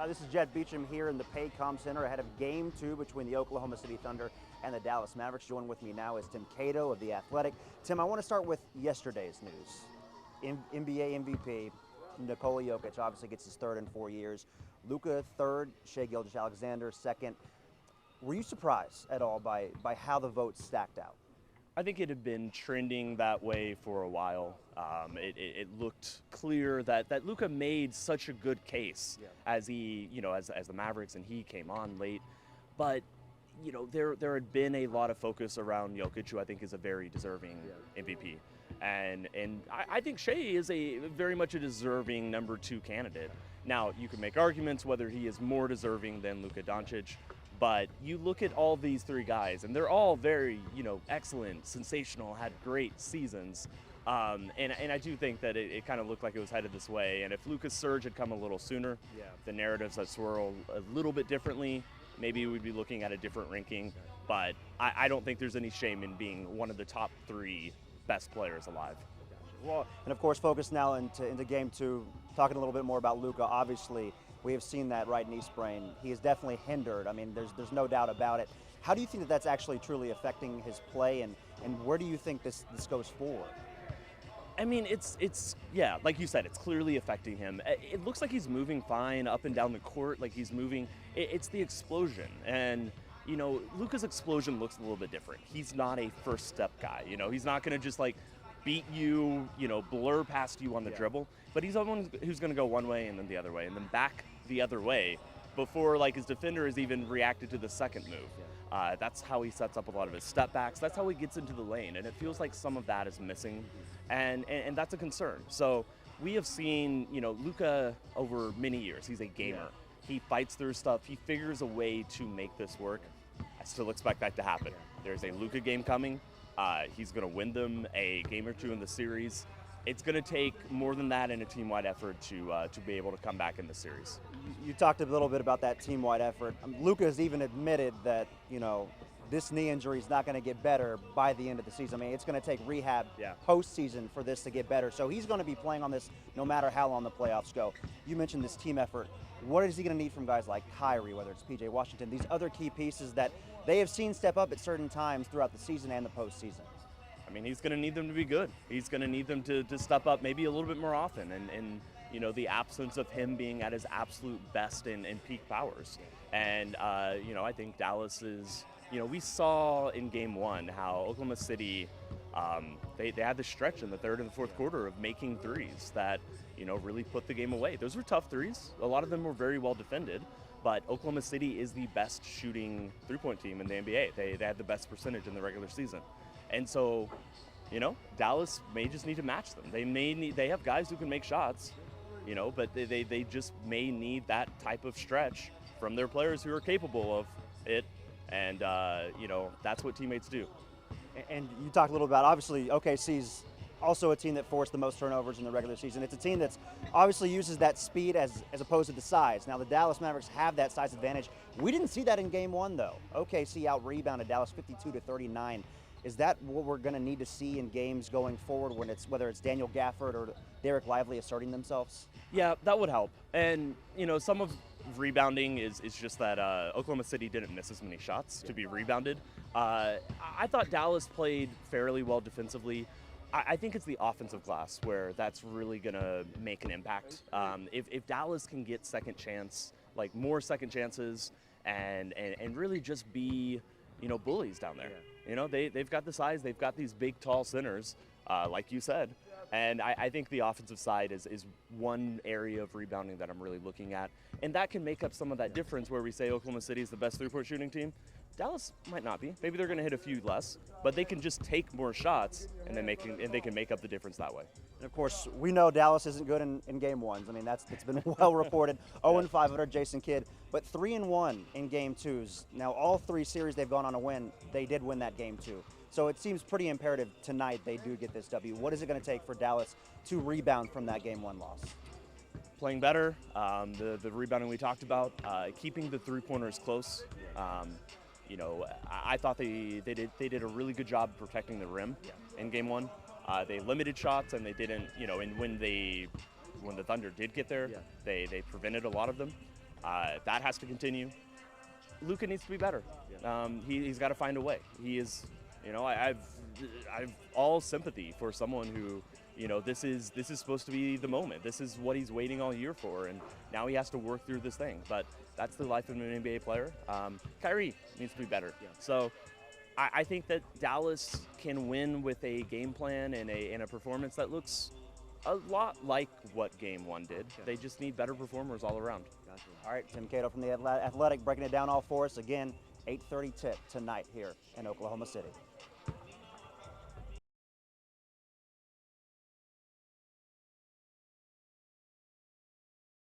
This is Jett Beachum here in the Paycom Center ahead of Game 2 between the Oklahoma City Thunder and the Dallas Mavericks. Joining with me now is Tim Cato of The Athletic. Tim, I want to start with yesterday's news. NBA MVP Nikola Jokic obviously gets his third in 4 years. Luka third, Shai Gilgeous-Alexander second. Were you surprised at all by how the votes stacked out? I think it had been trending that way for a while. It looked clear that Luka made such a good case as he, as the Mavericks and he came on late. But, there had been a lot of focus around Jokic, who I think is a very deserving MVP. And I think Shai is a very much a deserving number 2 candidate. Now, you can make arguments whether he is more deserving than Luka Doncic. But you look at all these 3 guys, and they're all very, excellent, sensational, had great seasons. And I do think that it kind of looked like it was headed this way. And if Luka's surge had come a little sooner, the narratives had swirled a little bit differently. Maybe we'd be looking at a different ranking. But I don't think there's any shame in being one of the top 3 best players alive. Well, and of course, focus now into Game 2, talking a little bit more about Luka. Obviously, we have seen that right knee sprain. He is definitely hindered. I mean, there's no doubt about it. How do you think that that's actually truly affecting his play, and where do you think this goes forward? I mean, it's like you said, it's clearly affecting him. It looks like he's moving fine up and down the court, like he's moving. It's the explosion, and Luka's explosion looks a little bit different. He's not a first step guy. He's not going to just like beat you, blur past you on the dribble, but he's someone who's going to go one way and then the other way and then back the other way before like his defender has even reacted to the second move. That's how he sets up a lot of his step backs. That's how he gets into the lane, and it feels like some of that is missing, and that's a concern. So we have seen, Luka over many years. He's a gamer. He fights through stuff. He figures a way to make this work. I still expect that to happen. There's a Luka game coming. He's going to win them a game or 2 in the series. It's going to take more than that in a team-wide effort to be able to come back in the series. You talked a little bit about that team-wide effort. Luka has even admitted that, this knee injury is not going to get better by the end of the season. I mean, it's going to take rehab postseason for this to get better. So he's going to be playing on this no matter how long the playoffs go. You mentioned this team effort. What is he going to need from guys like Kyrie, whether it's P.J. Washington, these other key pieces that they have seen step up at certain times throughout the season and the postseason? I mean, he's going to need them to be good. He's going to need them to step up maybe a little bit more often, and the absence of him being at his absolute best in peak powers. And, I think Dallas is, we saw in Game 1 how Oklahoma City, they had the stretch in the third and the fourth quarter of making threes that, really put the game away. Those were tough threes. A lot of them were very well defended. But Oklahoma City is the best shooting three-point team in the NBA. They had the best percentage in the regular season. And so, Dallas may just need to match them. They have guys who can make shots, but they just may need that type of stretch from their players who are capable of it. And, that's what teammates do. And you talked a little about, obviously, OKC's also a team that forced the most turnovers in the regular season. It's a team that's obviously uses that speed as opposed to the size. Now, the Dallas Mavericks have that size advantage. We didn't see that in Game 1, though. OKC out-rebounded Dallas 52-39. Is that what we're going to need to see in games going forward, whether it's Daniel Gafford or Derek Lively asserting themselves? Yeah, that would help. And, some of rebounding is just that Oklahoma City didn't miss as many shots to be rebounded. I thought Dallas played fairly well defensively. I think it's the offensive glass where that's really going to make an impact. If Dallas can get second chance, like more second chances, and really just be, bullies down there. They've got the size, they've got these big, tall centers, like you said. And I think the offensive side is one area of rebounding that I'm really looking at. And that can make up some of that difference where we say Oklahoma City is the best three-point shooting team. Dallas might not be. Maybe they're going to hit a few less, but they can just take more shots, and they can make up the difference that way. And of course, we know Dallas isn't good in Game 1s. I mean, it's been well reported. 0-5 under Jason Kidd, but 3-1 in Game 2s. Now, all 3 series they've gone on a win. They did win that Game 2. So it seems pretty imperative tonight they do get this W. What is it going to take for Dallas to rebound from that Game 1 loss? Playing better, the rebounding we talked about, keeping the three-pointers close. I thought they did a really good job protecting the rim in Game 1. They limited shots, and they didn't, and when the Thunder did get there, they prevented a lot of them. That has to continue. Luka needs to be better. He's got to find a way. He is, I've all sympathy for someone who, this is supposed to be the moment. This is what he's waiting all year for, and now he has to work through this thing. But that's the life of an NBA player. Kyrie needs to be better. Yeah. So I think that Dallas can win with a game plan and a performance that looks a lot like what Game 1 did. Yeah. They just need better performers all around. Gotcha. All right, Tim Cato from The Athletic breaking it down all for us. Again, 8:30 tip tonight here in Oklahoma City.